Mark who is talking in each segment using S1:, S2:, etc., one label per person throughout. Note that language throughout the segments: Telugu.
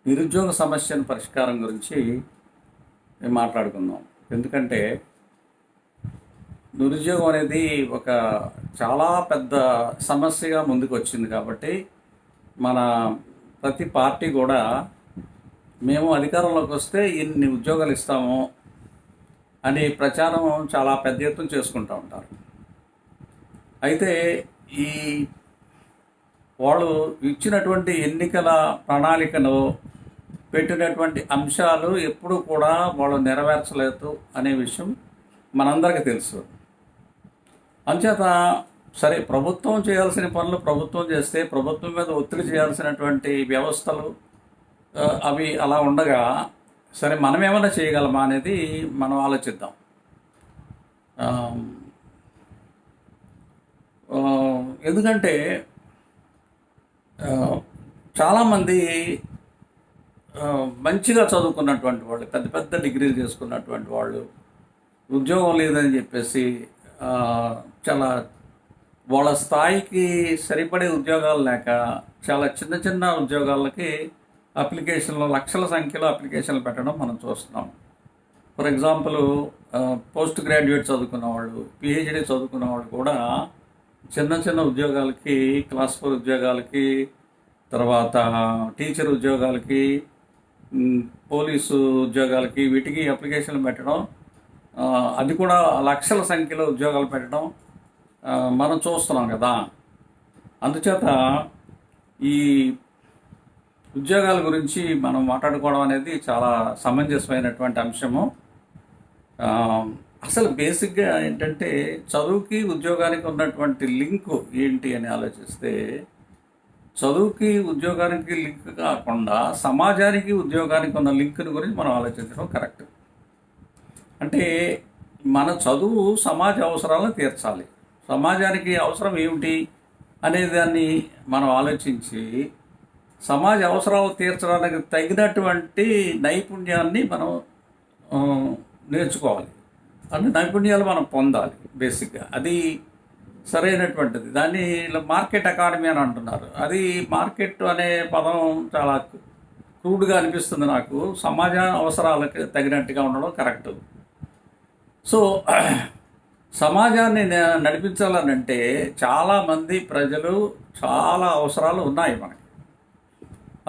S1: నిరుద్యోగ సమస్యను పరిష్కారం గురించి మేము మాట్లాడుకుందాం. ఎందుకంటే నిరుద్యోగం అనేది ఒక చాలా పెద్ద సమస్యగా ముందుకు వచ్చింది కాబట్టి మన ప్రతి పార్టీ కూడా మేము అధికారంలోకి వస్తే ఇన్ని ఉద్యోగాలు ఇస్తాము అని ప్రచారం చాలా పెద్ద ఎత్తున చేసుకుంటూ ఉంటారు. అయితే ఈ వాళ్ళు ఇచ్చినటువంటి ఎన్నికల ప్రణాళికలో పెట్టినటువంటి అంశాలు ఎప్పుడు కూడా వాళ్ళు నెరవేర్చలేదు అనే విషయం మనందరికీ తెలుసు. అంచేత సరే, ప్రభుత్వం చేయాల్సిన పనులు ప్రభుత్వం చేస్తే ప్రభుత్వం మీద ఒత్తిడి చేయాల్సినటువంటి వ్యవస్థలు అవి అలా ఉండగా, సరే మనం ఏమైనా చేయగలమా అనేది మనం ఆలోచిద్దాం. ఎందుకంటే చాలామంది మంచిగా చదువుకున్నటువంటి వాళ్ళు, పెద్ద పెద్ద డిగ్రీలు చేసుకున్నటువంటి వాళ్ళు ఉద్యోగం లేదని చెప్పేసి చాలా వాళ్ళ స్థాయికి సరిపడే ఉద్యోగాలు లేక చాలా చిన్న చిన్న ఉద్యోగాలకి అప్లికేషన్లు, లక్షల సంఖ్యలో అప్లికేషన్లు పెట్టడం మనం చూస్తున్నాం. ఫర్ ఎగ్జాంపుల్, పోస్ట్ గ్రాడ్యుయేట్ చదువుకున్న వాళ్ళు, పిహెచ్డి చదువుకున్న వాళ్ళు కూడా చిన్న చిన్న ఉద్యోగాలకి, క్లాస్ 4 ఉద్యోగాలకి, తర్వాత టీచర్ ఉద్యోగాలకి, పోలీసు ఉద్యోగాలకి, వీటికి అప్లికేషన్లు పెట్టడం, అది కూడా లక్షల సంఖ్యలో ఉద్యోగాలు పెట్టడం మనం చూస్తున్నాం కదా. అందుచేత ఈ ఉద్యోగాల గురించి మనం మాట్లాడుకోవడం అనేది చాలా సమంజసమైనటువంటి అంశము. అసలు బేసిక్గా ఏంటంటే, చదువుకి ఉద్యోగానికి ఉన్నటువంటి లింకు ఏంటి అని ఆలోచిస్తే, చదువుకి ఉద్యోగానికి లింక్ కాకుండా సమాజానికి ఉద్యోగానికి ఉన్న లింకుని గురించి మనం ఆలోచించడం కరెక్ట్. అంటే మన చదువు సమాజ అవసరాలను తీర్చాలి, సమాజానికి అవసరం ఏమిటి అనే దాన్ని మనం ఆలోచించి సమాజ అవసరాలు తీర్చడానికి తగినటువంటి నైపుణ్యాన్ని మనం నేర్చుకోవాలి. అన్ని నైపుణ్యాలు మనం పొందాలి బేసిక్గా. అది సరైనటువంటిది. దాన్ని మార్కెట్ ఎకానమీ అని అంటున్నారు. అది మార్కెట్ అనే పదం చాలా క్రూడ్గా అనిపిస్తుంది నాకు. సమాజ అవసరాలకు తగినట్టుగా ఉండడం కరెక్ట్. సో సమాజాన్ని నడిపించాలనంటే చాలామంది ప్రజలు, చాలా అవసరాలు ఉన్నాయి మనకి.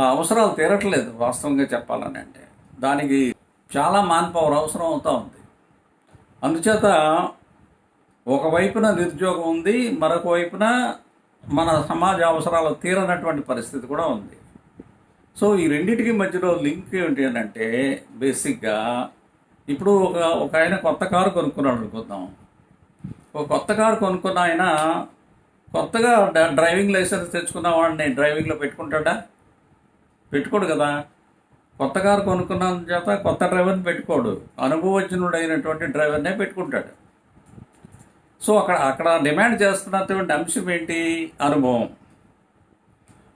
S1: ఆ అవసరాలు తీరట్లేదు వాస్తవంగా చెప్పాలని. అంటే దానికి చాలా మ్యాన్ పవర్ అవసరం అవుతూ ఉంది. అందుచేత ఒకవైపున నిరుద్యోగం ఉంది, మరొక వైపున మన సమాజ అవసరాలు తీరనటువంటి పరిస్థితి కూడా ఉంది. సో ఈ రెండింటికి మధ్యలో లింక్ ఏంటి అని అంటే, బేసిక్గా ఇప్పుడు ఒక ఆయన కొత్త కారు కొనుక్కున్నాడు అనుకుందాం. ఒక కొత్త కారు కొనుక్కున్న ఆయన కొత్తగా డ్రైవింగ్ లైసెన్స్ తెచ్చుకున్న వాడిని డ్రైవింగ్లో పెట్టుకుంటాడా? పెట్టుకోడు కదా. కొత్త కారు కొనుక్కున్న చేత కొత్త డ్రైవర్ని పెట్టుకోడు, అనుభవజ్ఞుడైనటువంటి డ్రైవర్నే పెట్టుకుంటాడు. సో అక్కడ డిమాండ్ చేస్తున్నటువంటి అంశం ఏంటి? అనుభవం.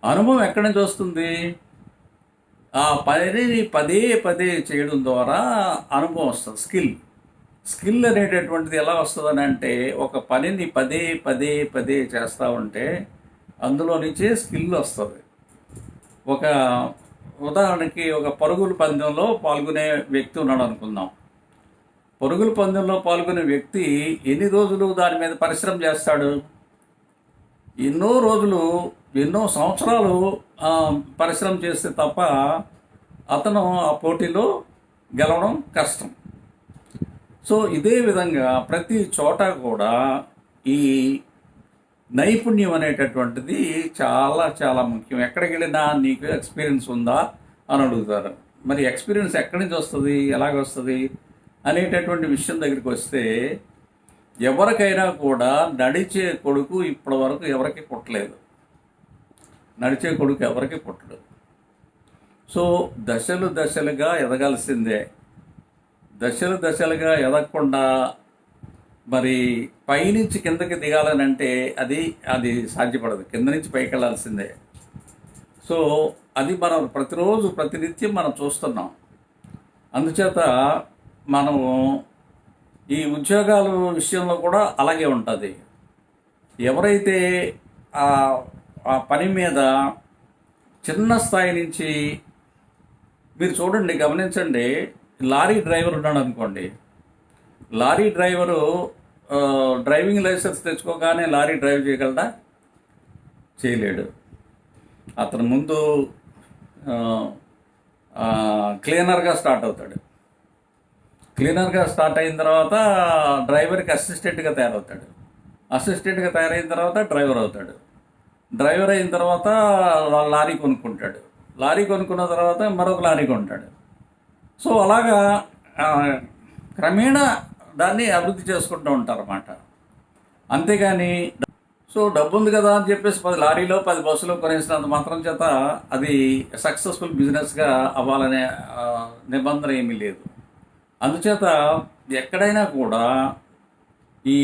S1: అనుభవం ఎక్కడి నుంచి వస్తుంది? ఆ పనిని పదే పదే చేయడం ద్వారా అనుభవం వస్తుంది. స్కిల్ అనేటటువంటిది ఎలా వస్తుందని అంటే, ఒక పనిని పదే పదే పదే చేస్తూ ఉంటే అందులో నుంచే స్కిల్ వస్తుంది. ఒక ఉదాహరణకి, ఒక పరుగుల పందెంలో పాల్గొనే వ్యక్తి ఉన్నాడు అనుకుందాం. పరుగుల పందెంలో పాల్గొనే వ్యక్తి ఎన్ని రోజులు దాని మీద పరిశ్రమ చేస్తాడు? ఎన్నో రోజులు, ఎన్నో సంవత్సరాలు పరిశ్రమ చేస్తే తప్ప అతను ఆ పోటీలో గెలవడం కష్టం. సో ఇదే విధంగా ప్రతి చోట కూడా ఈ నైపుణ్యం అనేటటువంటిది చాలా చాలా ముఖ్యం. ఎక్కడికి వెళ్ళినా నీకు ఎక్స్పీరియన్స్ ఉందా అని అడుగుతారు. మరి ఎక్స్పీరియన్స్ ఎక్కడి నుంచి వస్తుంది, ఎలాగొస్తుంది అనేటటువంటి విషయం దగ్గరికి వస్తే, ఎవరికైనా కూడా నడిచే కొడుకు ఇప్పటి వరకు ఎవరికి పుట్టలేదు. నడిచే కొడుకు ఎవరికి పుట్టడు. సో దశలు దశలుగా ఎదగాల్సిందే. దశలు దశలుగా ఎదగకుండా మరి పైనుంచి కిందకి దిగాలని అంటే అది సాధ్యపడదు. కింద నుంచి పైకి వెళ్ళాల్సిందే. సో అది మనం ప్రతిరోజు ప్రతినిత్యం మనం చూస్తున్నాం. అందుచేత మనము ఈ ఉద్యోగాల విషయంలో కూడా అలాగే ఉంటుంది. ఎవరైతే ఆ పని మీద చిన్న స్థాయి నుంచి మీరు చూడండి, గమనించండి. లారీ డ్రైవర్ ఉన్నాడు అనుకోండి. లారీ డ్రైవరు డ్రైవింగ్ లైసెన్స్ తెచ్చుకోగానే లారీ డ్రైవ్ చేయగలడా? చేయలేడు. అతను ముందు క్లీనర్గా స్టార్ట్ అవుతాడు. క్లీనర్గా స్టార్ట్ అయిన తర్వాత డ్రైవర్కి అసిస్టెంట్గా తయారవుతాడు. అసిస్టెంట్గా తయారైన తర్వాత డ్రైవర్ అవుతాడు. డ్రైవర్ అయిన తర్వాత లారీ కొనుక్కుంటాడు. లారీ కొనుక్కున్న తర్వాత మరొక లారీ కొంటాడు. సో అలాగా ఆ, క్రమేణా దాన్ని అభివృద్ధి చేసుకుంటూ ఉంటారన్నమాట. అంతేగాని డబ్బు ఉంది కదా అని చెప్పేసి 10 లారీలో 10 బస్సులో కొనేసినంత మాత్రం చేత అది సక్సెస్ఫుల్ బిజినెస్గా అవ్వాలనే నిబంధన ఏమీ లేదు. అందుచేత ఎక్కడైనా కూడా ఈ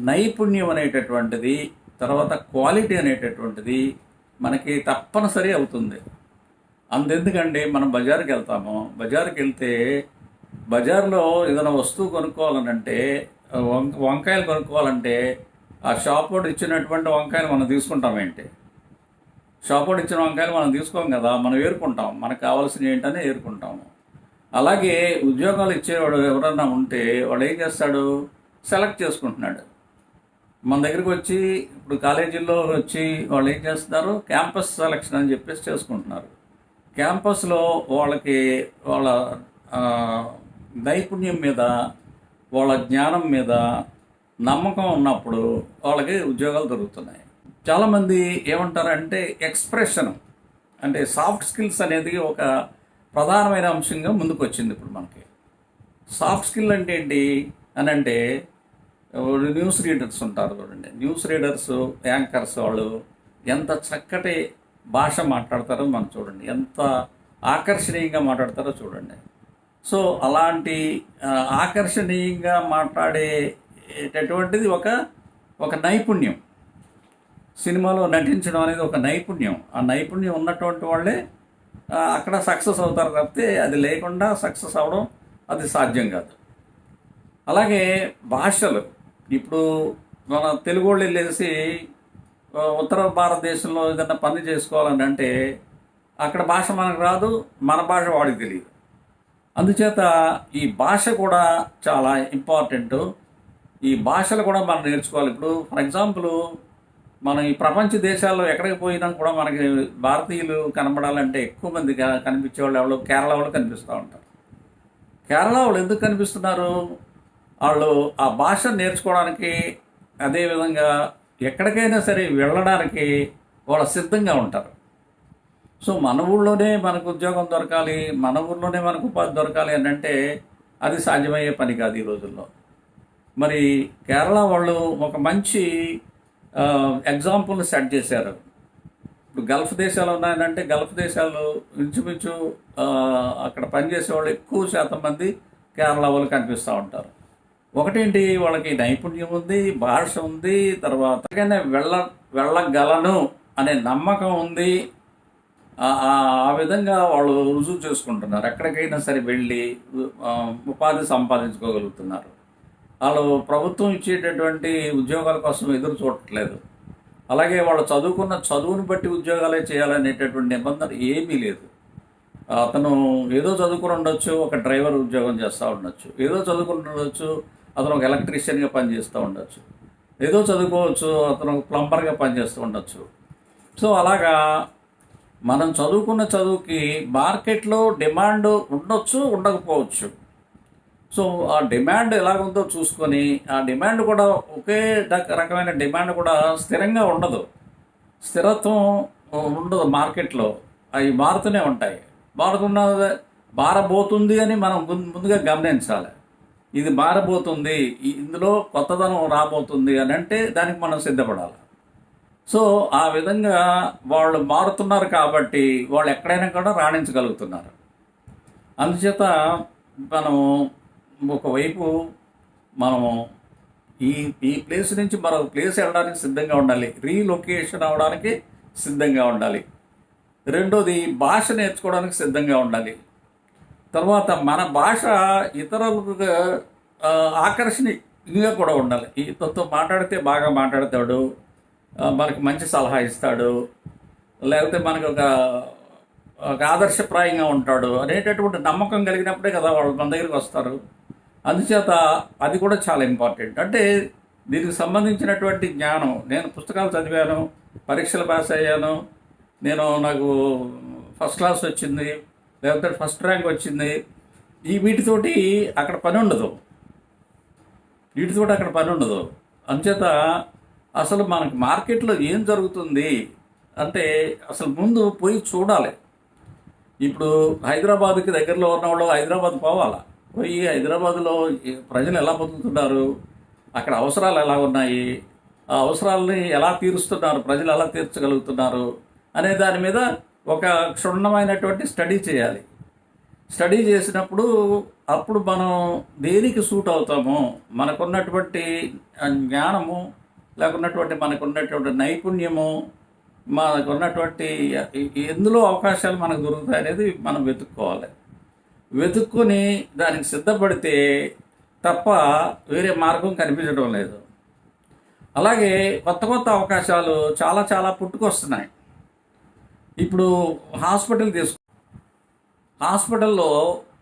S1: నైపుణ్యం అనేటటువంటిది, తర్వాత క్వాలిటీ అనేటటువంటిది మనకి తప్పనిసరి అవుతుంది. అంతెందుకండి, మనం బజారుకి వెళ్తాము. బజారుకి వెళ్తే బజార్లో ఏదైనా వస్తువు కొనుక్కోవాలనంటే, వంకాయలు కొనుక్కోవాలంటే ఆ షాప్ వాడు ఇచ్చినటువంటి వంకాయలు మనం తీసుకుంటామేంటి? షాప్ వాడు ఇచ్చిన వంకాయలు మనం తీసుకోం కదా, మనం ఏరుకుంటాం. మనకు కావాల్సినవి ఏంటనే ఏరుకుంటాము. అలాగే ఉద్యోగాలు ఇచ్చేవాడు ఎవరన్నా ఉంటే వాడు ఏం చేస్తాడు? సెలెక్ట్ చేసుకుంటున్నాడు. మన దగ్గరికి వచ్చి ఇప్పుడు కాలేజీల్లో వచ్చి వాళ్ళు ఏం చేస్తున్నారు? క్యాంపస్ సెలక్షన్ అని చెప్పేసి చేసుకుంటున్నారు. క్యాంపస్లో వాళ్ళకి వాళ్ళ నైపుణ్యం మీద, వాళ్ళ జ్ఞానం మీద నమ్మకం ఉన్నప్పుడు వాళ్ళకి ఉద్యోగాలు దొరుకుతున్నాయి. చాలామంది ఏమంటారంటే ఎక్స్ప్రెషన్ అంటే సాఫ్ట్ స్కిల్స్ అనేది ఒక ప్రధానమైన అంశంగా ముందుకు వచ్చింది ఇప్పుడు మనకి. సాఫ్ట్ స్కిల్ అంటే ఏంటి అని అంటే, న్యూస్ రీడర్స్ ఉంటారు చూడండి. న్యూస్ రీడర్స్, యాంకర్స్ వాళ్ళు ఎంత చక్కటి భాష మాట్లాడతారో మనం చూడండి, ఎంత ఆకర్షణీయంగా మాట్లాడతారో చూడండి. సో అలాంటి ఆకర్షణీయంగా మాట్లాడేటటువంటిది ఒక నైపుణ్యం. సినిమాలో నటించడం అనేది ఒక నైపుణ్యం. ఆ నైపుణ్యం ఉన్నటువంటి వాళ్ళే అక్కడ సక్సెస్ అవుతారు తప్పితే అది లేకుండా సక్సెస్ అవ్వడం అది సాధ్యం కాదు. అలాగే భాషలు, ఇప్పుడు మన తెలుగు వాళ్ళు వెళ్ళేసి ఉత్తర భారతదేశంలో ఏదైనా పని చేసుకోవాలని అంటే అక్కడ భాష మనకు రాదు, మన భాష వాడికి తెలియదు. అందుచేత ఈ భాష కూడా చాలా ఇంపార్టెంట్. ఈ భాషలు కూడా మనం నేర్చుకోవాలి. ఇప్పుడు ఫర్ ఎగ్జాంపుల్ మనం ఈ ప్రపంచ దేశాల్లో ఎక్కడికి పోయినా కూడా మనకి భారతీయులు కనబడాలంటే ఎక్కువ మంది కనిపించే వాళ్ళు ఎవరు? కేరళ వాళ్ళు కనిపిస్తూ ఉంటారు. కేరళ వాళ్ళు ఎందుకు కనిపిస్తున్నారు? వాళ్ళు ఆ భాష నేర్చుకోవడానికి, అదేవిధంగా ఎక్కడికైనా సరే వెళ్ళడానికి వాళ్ళు సిద్ధంగా ఉంటారు. సో మన ఊళ్ళోనే మనకు ఉద్యోగం దొరకాలి, మన ఊళ్ళోనే మనకు ఉపాధి దొరకాలి అని అంటే అది సాధ్యమయ్యే పని కాదు ఈ రోజుల్లో. మరి కేరళ వాళ్ళు ఒక మంచి ఎగ్జాంపుల్ని సెట్ చేశారు. ఇప్పుడు గల్ఫ్ దేశాలు ఉన్నాయంటే గల్ఫ్ దేశాలు ఇంచుమించు అక్కడ పనిచేసే వాళ్ళు ఎక్కువ శాతం మంది కేరళ వాళ్ళు కనిపిస్తూ ఉంటారు. ఒకటేంటి, వాళ్ళకి నైపుణ్యం ఉంది, భాష ఉంది, తర్వాత వెళ్ళగలను అనే నమ్మకం ఉంది. ఆ విధంగా వాళ్ళు రుజువు చేసుకుంటున్నారు. ఎక్కడికైనా సరే వెళ్ళి ఉపాధి సంపాదించుకోగలుగుతున్నారు. వాళ్ళు ప్రభుత్వం ఇచ్చేటటువంటి ఉద్యోగాల కోసం ఎదురు చూడట్లేదు. అలాగే వాళ్ళు చదువుకున్న చదువుని బట్టి ఉద్యోగాలే చేయాలనేటటువంటి నిబంధన ఏమీ లేదు. అతను ఏదో చదువుకుని ఉండొచ్చు, ఒక డ్రైవర్ ఉద్యోగం చేస్తూ ఉండొచ్చు. ఏదో చదువుకుని ఉండొచ్చు, అతను ఒక ఎలక్ట్రీషియన్గా పనిచేస్తూ ఉండొచ్చు. ఏదో చదువుకోవచ్చు, అతను ప్లంబర్గా పనిచేస్తూ ఉండొచ్చు. సో అలాగా మనం చదువుకున్న చదువుకి మార్కెట్లో డిమాండ్ ఉండొచ్చు, ఉండకపోవచ్చు. సో ఆ డిమాండ్ ఎలాగుందో చూసుకొని, ఆ డిమాండ్ కూడా ఒకే రకమైన డిమాండ్ కూడా స్థిరంగా ఉండదు, స్థిరత్వం ఉండదు మార్కెట్లో. అవి మారుతూనే ఉంటాయి. మారబోతుంది అని మనం ముందుగా గమనించాలి. ఇది మారబోతుంది, ఇందులో కొత్తదనం రాబోతుంది అని అంటే దానికి మనం సిద్ధపడాలి. సో ఆ విధంగా వాళ్ళు మారుతున్నారు కాబట్టి వాళ్ళు ఎక్కడైనా కూడా రాణించగలుగుతున్నారు. అందుచేత మనము ఒకవైపు మనము ఈ ప్లేస్ నుంచి మరొక ప్లేస్ వెళ్ళడానికి సిద్ధంగా ఉండాలి, రీలొకేషన్ అవ్వడానికి సిద్ధంగా ఉండాలి. రెండోది భాష నేర్చుకోవడానికి సిద్ధంగా ఉండాలి. తర్వాత మన భాష ఇతరులకు ఆకర్షణీయంగా కూడా ఉండాలి. ఇతరుతో మాట్లాడితే బాగా మాట్లాడతాడు, మనకి మంచి సలహా ఇస్తాడు, లేకపోతే మనకు ఒక ఒక ఆదర్శప్రాయంగా ఉంటాడు అనేటటువంటి నమ్మకం కలిగినప్పుడే కదా వాళ్ళు మన దగ్గరికి వస్తారు. అందుచేత అది కూడా చాలా ఇంపార్టెంట్. అంటే దీనికి సంబంధించినటువంటి జ్ఞానం, నేను పుస్తకాలు చదివాను, పరీక్షలు పాస్ అయ్యాను, నాకు ఫస్ట్ క్లాస్ వచ్చింది, లేకపోతే ఫస్ట్ ర్యాంక్ వచ్చింది, వీటితోటి అక్కడ పని ఉండదు. వీటితోటి అక్కడ పని ఉండదు. అంచేత అసలు మనకి మార్కెట్లో ఏం జరుగుతుంది అంటే అసలు ముందు పోయి చూడాలి. ఇప్పుడు హైదరాబాద్కి దగ్గరలో ఉన్నవాళ్ళు హైదరాబాద్ పోవాలా, పోయి హైదరాబాద్లో ప్రజలు ఎలా బతుకుతున్నారు, అక్కడ అవసరాలు ఎలా ఉన్నాయి, ఆ అవసరాలని ఎలా తీరుస్తున్నారు, ప్రజలు ఎలా తీర్చగలుగుతున్నారు అనే దాని మీద ఒక క్షుణ్ణమైనటువంటి స్టడీ చేయాలి. స్టడీ చేసినప్పుడు అప్పుడు మనం దేనికి సూట్ అవుతామో, మనకున్నటువంటి జ్ఞానము, లేకున్నటువంటి మనకున్నటువంటి నైపుణ్యము, మనకున్నటువంటి ఎందులో అవకాశాలు మనకు దొరుకుతాయి అనేది మనం వెతుక్కోవాలి. వెతుక్కొని దానికి సిద్ధపడితే తప్ప వేరే మార్గం కనిపించడం లేదు. అలాగే కొత్త కొత్త అవకాశాలు చాలా చాలా పుట్టుకొస్తున్నాయి. ఇప్పుడు హాస్పిటల్ హాస్పిటల్లో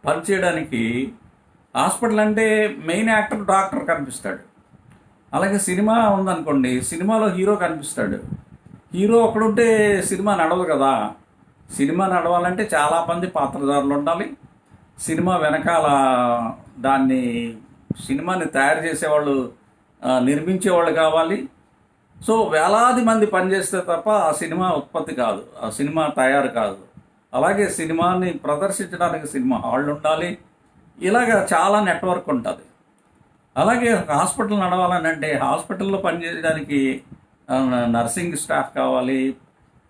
S1: పనిచేయడానికి, హాస్పిటల్ అంటే మెయిన్ యాక్టర్ డాక్టర్ కనిపిస్తాడు. అలాగే సినిమా ఉందనుకోండి, సినిమాలో హీరో కనిపిస్తాడు. హీరో ఒకడుంటే సినిమా నడవదు కదా. సినిమా నడవాలంటే చాలా మంది పాత్రధారులు ఉండాలి. సినిమా వెనకాల సినిమాని తయారు చేసేవాళ్ళు, నిర్మించేవాళ్ళు కావాలి. సో వేలాది మంది పనిచేస్తే తప్ప ఆ సినిమా ఉత్పత్తి కాదు, ఆ సినిమా తయారు కాదు. అలాగే సినిమాని ప్రదర్శించడానికి సినిమా హాళ్ళు ఉండాలి. ఇలాగ చాలా నెట్వర్క్ ఉంటుంది. అలాగే హాస్పిటల్ నడవాలని అంటే హాస్పిటల్లో పనిచేయడానికి నర్సింగ్ స్టాఫ్ కావాలి,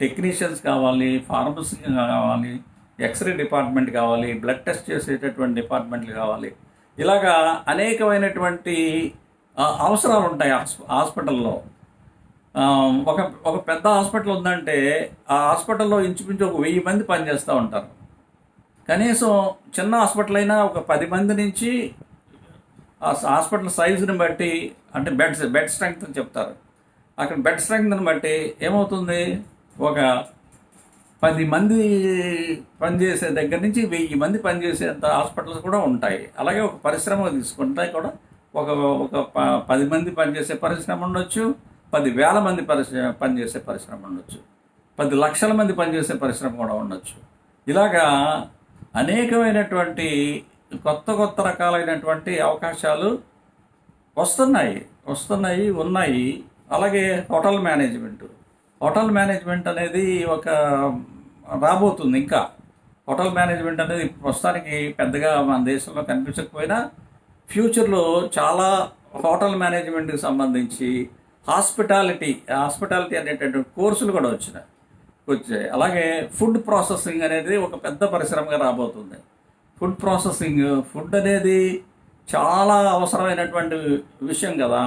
S1: టెక్నీషియన్స్ కావాలి, ఫార్మసీ కావాలి, ఎక్స్రే డిపార్ట్మెంట్ కావాలి, బ్లడ్ టెస్ట్ చేసేటటువంటి డిపార్ట్మెంట్లు కావాలి. ఇలాగా అనేకమైనటువంటి అవసరాలు ఉంటాయి హాస్పిటల్లో. ఒక పెద్ద హాస్పిటల్ ఉందంటే ఆ హాస్పిటల్లో ఇంచుమించు ఒక 1000 మంది పనిచేస్తూ ఉంటారు. కనీసం చిన్న హాస్పిటల్ అయినా ఒక 10 మంది నుంచి, ఆ హాస్పిటల్ సైజుని బట్టి, అంటే బెడ్ స్ట్రెంగ్త్ అని చెప్తారు, అక్కడ బెడ్ స్ట్రెంగ్త్ని బట్టి ఏమవుతుంది, ఒక 10 మంది పనిచేసే దగ్గర నుంచి 1000 మంది పనిచేసేంత హాస్పిటల్స్ కూడా ఉంటాయి. అలాగే ఒక పరిశ్రమ తీసుకుంటే కూడా ఒక 10 మంది పనిచేసే పరిశ్రమ ఉండొచ్చు, 10,000 మంది పనిచేసే పరిశ్రమ ఉండొచ్చు, 10 లక్షల మంది పనిచేసే పరిశ్రమ కూడా ఉండొచ్చు. ఇలాగా అనేకమైనటువంటి కొత్త రకాలైనటువంటి అవకాశాలు ఉన్నాయి. అలాగే హోటల్ మేనేజ్మెంట్ అనేది రాబోతుంది. ఇంకా హోటల్ మేనేజ్మెంట్ అనేది ప్రస్తుతానికి పెద్దగా మన దేశంలో కనిపించకపోయినా ఫ్యూచర్లో చాలా హోటల్ మేనేజ్మెంట్కి సంబంధించి హాస్పిటాలిటీ అనేటటువంటి కోర్సులు కూడా వచ్చాయి. అలాగే ఫుడ్ ప్రాసెసింగ్ అనేది ఒక పెద్ద పరిశ్రమగా రాబోతుంది. ఫుడ్ అనేది చాలా అవసరమైనటువంటి విషయం కదా.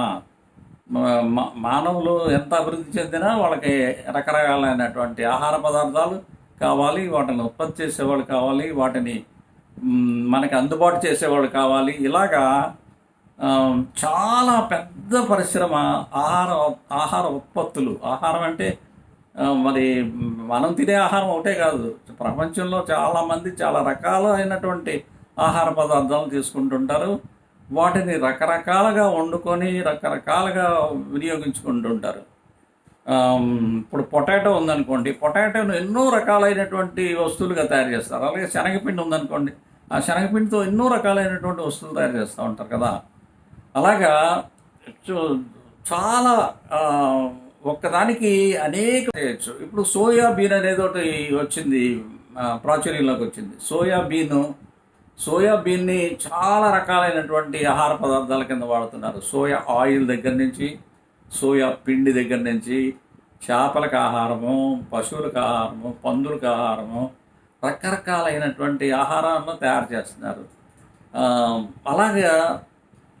S1: మానవులు ఎంత అభివృద్ధి చెందినా వాళ్ళకి రకరకాలైనటువంటి ఆహార పదార్థాలు కావాలి, వాటిని ఉత్పత్తి చేసేవాళ్ళు కావాలి, వాటిని మనకి అందుబాటు చేసేవాళ్ళు కావాలి. ఇలాగా చాలా పెద్ద పరిశ్రమ ఆహార ఉత్పత్తులు. ఆహారం అంటే మరి మనం తినే ఆహారం ఒకటే కాదు, ప్రపంచంలో చాలామంది చాలా రకాలైనటువంటి ఆహార పదార్థాలు తీసుకుంటుంటారు. వాటిని రకరకాలుగా వండుకొని రకరకాలుగా వినియోగించుకుంటుంటారు. ఇప్పుడు పొటాటో ఉందనుకోండి, పొటాటోను ఎన్నో రకాలైనటువంటి వస్తువులుగా తయారు చేస్తారు. అలాగే శనగపిండి ఉందనుకోండి, ఆ శనగపిండితో ఎన్నో రకాలైనటువంటి వస్తువులు తయారు చేస్తూ ఉంటారు కదా. అలాగా చాలా ఒక్కదానికి అనేక చేయొచ్చు. ఇప్పుడు సోయాబీన్ అనేది ఒకటి వచ్చింది, ప్రాచుర్యంలోకి వచ్చింది. సోయాబీన్ని చాలా రకాలైనటువంటి ఆహార పదార్థాల కింద వాడుతున్నారు. సోయా ఆయిల్ దగ్గర నుంచి, సోయా పిండి దగ్గర నుంచి, చేపలకు ఆహారము, పశువులకు ఆహారము, పందులకు ఆహారము, రకరకాలైనటువంటి ఆహారాలను తయారు చేస్తున్నారు. అలాగే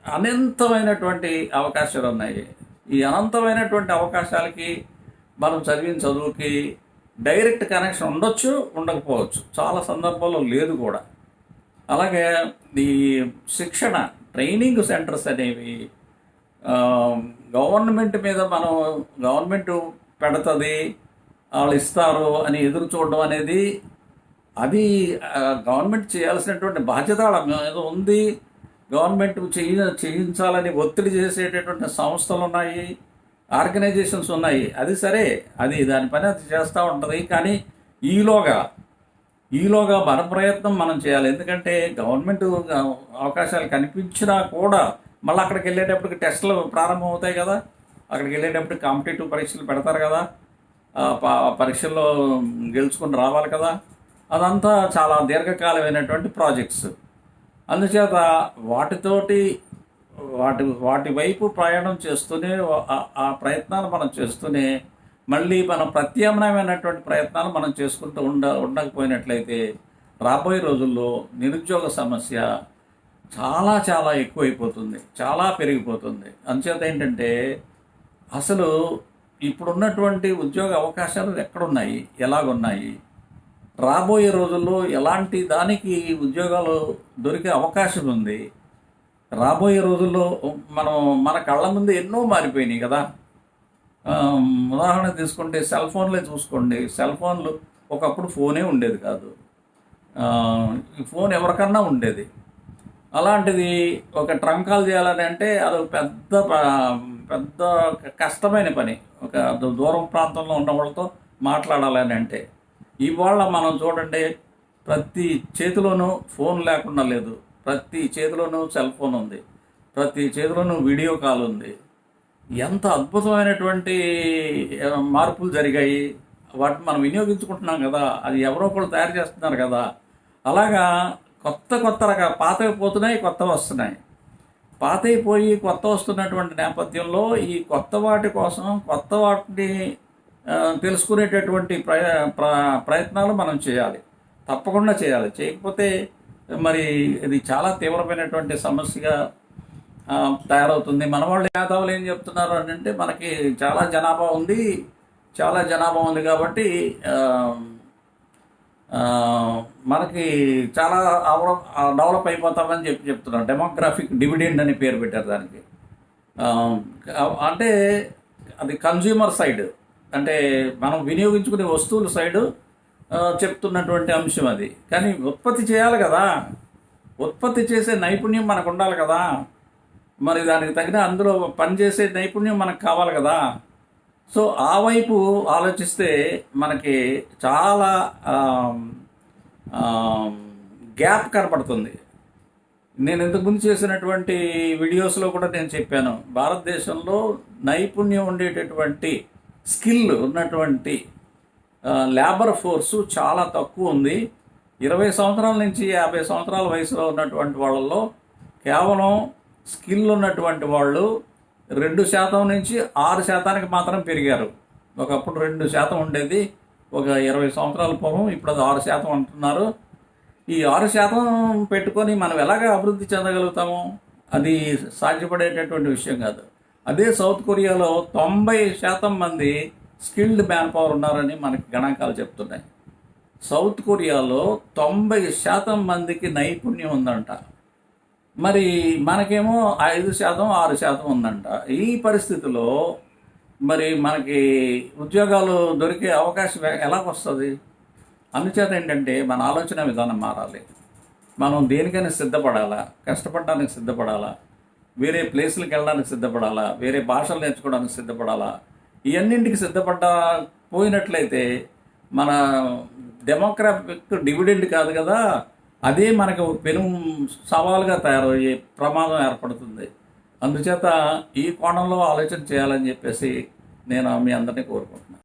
S1: అనంతమైనటువంటి అవకాశాలు ఉన్నాయి. ఈ అనంతమైనటువంటి అవకాశాలకి మనం చదివిన చదువుకి డైరెక్ట్ కనెక్షన్ ఉండొచ్చు, ఉండకపోవచ్చు, చాలా సందర్భాల్లో లేదు కూడా. అలాగే ఈ ట్రైనింగ్ సెంటర్స్ అనేవి గవర్నమెంట్ మీద గవర్నమెంట్ పెడుతుంది, వాళ్ళు ఇస్తారు అని ఎదురు చూడడం అనేది అది గవర్నమెంట్ చేయాల్సినటువంటి బాధ్యత వాళ్ళ మీద ఉంది. గవర్నమెంట్ చేయించాలని ఒత్తిడి చేసేటటువంటి సంస్థలు ఉన్నాయి, ఆర్గనైజేషన్స్ ఉన్నాయి. అది సరే, అది దాని పని అది చేస్తూ ఉంటుంది. కానీ ఈలోగా ఈలోగా మన ప్రయత్నం మనం చేయాలి. ఎందుకంటే గవర్నమెంట్ అవకాశాలు కనిపించినా కూడా మళ్ళీ అక్కడికి వెళ్ళేటప్పటికి టెస్టులు ప్రారంభం అవుతాయి కదా, అక్కడికి వెళ్ళేటప్పుడు కాంపిటేటివ్ పరీక్షలు పెడతారు కదా, పరీక్షల్లో గెలుచుకొని రావాలి కదా. అదంతా చాలా దీర్ఘకాలమైనటువంటి ప్రాజెక్ట్స్. అందుచేత వాటితోటి వాటి వైపు ప్రయాణం చేస్తూనే ఆ ప్రయత్నాలు మనం చేస్తూనే మళ్ళీ మనం ప్రత్యామ్నాయమైనటువంటి ప్రయత్నాలు మనం చేసుకుంటూ ఉండకపోయినట్లయితే రాబోయే రోజుల్లో నిరుద్యోగ సమస్య చాలా చాలా ఎక్కువైపోతుంది, చాలా పెరిగిపోతుంది. అందుచేత ఏంటంటే అసలు ఇప్పుడున్నటువంటి ఉద్యోగ అవకాశాలు ఎక్కడున్నాయి, ఎలాగున్నాయి, రాబోయే రోజుల్లో ఎలాంటి దానికి ఉద్యోగాలు దొరికే అవకాశం ఉంది, రాబోయే రోజుల్లో మన కళ్ళ ముందు ఎన్నో మారిపోయినాయి కదా. ఉదాహరణ తీసుకుంటే సెల్ ఫోన్లే చూసుకోండి. సెల్ ఫోన్లు ఒకప్పుడు ఫోనే ఉండేది కాదు, ఈ ఫోన్ ఎవరికన్నా ఉండేది. అలాంటిది ఒక ట్రంక్ కాల్ చేయాలని అంటే అది పెద్ద పెద్ద కష్టమైన పని. ఒక దూరం ప్రాంతంలో ఉన్న వాళ్ళతో మాట్లాడాలని అంటే ఇవాళ మనం చూడండి, ప్రతి చేతిలోనూ ఫోన్ లేకుండా లేదు, ప్రతి చేతిలోనూ సెల్ ఫోన్ ఉంది, ప్రతి చేతిలోనూ వీడియో కాల్ ఉంది. ఎంత అద్భుతమైనటువంటి మార్పులు జరిగాయి. వాటిని మనం వినియోగించుకుంటున్నాం కదా, అది ఎవరో ఒకళ్ళు తయారు చేస్తున్నారు కదా. అలాగా కొత్త రకాల పాతవి పోతున్నాయి, కొత్తవి వస్తున్నాయి. పాతవి పోయి కొత్త వస్తున్నటువంటి నేపథ్యంలో ఈ కొత్త వాటి కోసం కొత్త వాటిని తెలుసుకునేటటువంటి ప్రయత్నాలు మనం చేయాలి, తప్పకుండా చేయాలి. చేయకపోతే మరి ఇది చాలా తీవ్రమైనటువంటి సమస్యగా తయారవుతుంది. మన వాళ్ళు యాదవులు ఏం చెప్తున్నారు అంటే మనకి చాలా జనాభా ఉంది కాబట్టి మనకి చాలా డెవలప్ అయిపోతామని చెప్తున్నారు. డెమోగ్రాఫిక్ డివిడెండ్ అని పేరు పెట్టారు దానికి. అంటే అది కన్జ్యూమర్ సైడ్, అంటే మనం వినియోగించుకునే వస్తువుల సైడు చెప్తున్నటువంటి అంశం అది. కానీ ఉత్పత్తి చేయాలి కదా, ఉత్పత్తి చేసే నైపుణ్యం మనకు ఉండాలి కదా, మరి దానికి తగిన అందులో పనిచేసే నైపుణ్యం మనకు కావాలి కదా. సో ఆ వైపు ఆలోచిస్తే మనకి చాలా గ్యాప్ కనపడుతుంది. నేను ఇంతకుముందు చేసినటువంటి వీడియోస్లో కూడా నేను చెప్పాను, భారతదేశంలో నైపుణ్యం ఉండేటటువంటి స్కిల్ ఉన్నటువంటి లేబర్ ఫోర్సు చాలా తక్కువ ఉంది. 20 సంవత్సరాల నుంచి 50 సంవత్సరాల వయసులో ఉన్నటువంటి వాళ్ళల్లో కేవలం స్కిల్ ఉన్నటువంటి వాళ్ళు 2% నుంచి 6% మాత్రం పెరిగారు. ఒకప్పుడు 2% ఉండేది ఒక 20 సంవత్సరాల పూర్వం, ఇప్పుడు అది 6% అంటున్నారు. ఈ 6% పెట్టుకొని మనం ఎలాగ అభివృద్ధి చెందగలుగుతాము? అది సాధ్యపడేటటువంటి విషయం కాదు. అదే సౌత్ కొరియాలో 90% మంది స్కిల్డ్ మ్యాన్ పవర్ ఉన్నారని మనకి గణాంకాలు చెప్తున్నాయి. సౌత్ కొరియాలో 90% మందికి నైపుణ్యం ఉందంట. మరి మనకేమో 5%, 6% ఉందంట. ఈ పరిస్థితిలో మరి మనకి ఉద్యోగాలు దొరికే అవకాశం ఎలాగొస్తుంది? అందుచేత ఏంటంటే మన ఆలోచన విధానం మారాలి. మనం దేనికైనా సిద్ధపడాలా, కష్టపడడానికి సిద్ధపడాలా, వేరే ప్లేసులకు వెళ్ళడానికి సిద్ధపడాలా, వేరే భాషలు నేర్చుకోవడానికి సిద్ధపడాలా. ఇవన్నింటికి పోయినట్లయితే మన డెమోగ్రాఫిక్ డివిడెండ్ కాదు కదా, అదే మనకు పెను సవాలుగా తయారయ్యే ప్రమాదం ఏర్పడుతుంది. అందుచేత ఈ కోణంలో ఆలోచన చేయాలని చెప్పేసి నేను మీ అందరినీ కోరుకుంటున్నాను.